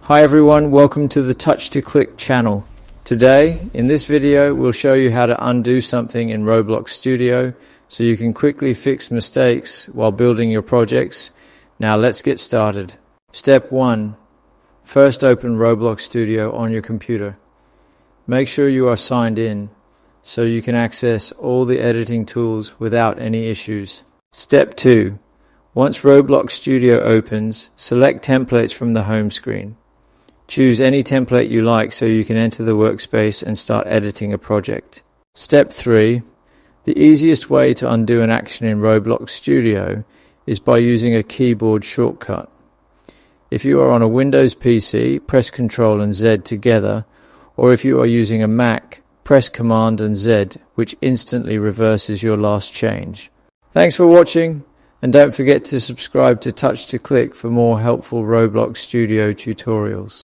Hi everyone, welcome to the Touch to Click channel. Today, in this video, we'll show you how to undo something in Roblox Studio so you can quickly fix mistakes while building your projects. Now let's get started. Step 1. First open Roblox Studio on your computer. Make sure you are signed in so you can access all the editing tools without any issues. Step 2. Once Roblox Studio opens, select templates from the home screen. Choose any template you like so you can enter the workspace and start editing a project. Step 3. The easiest way to undo an action in Roblox Studio is by using a keyboard shortcut. If you are on a Windows PC, press Ctrl and Z together, or if you are using a Mac, press Command and Z, which instantly reverses your last change. Thanks for watching, and don't forget to subscribe to Touch to Click for more helpful Roblox Studio tutorials.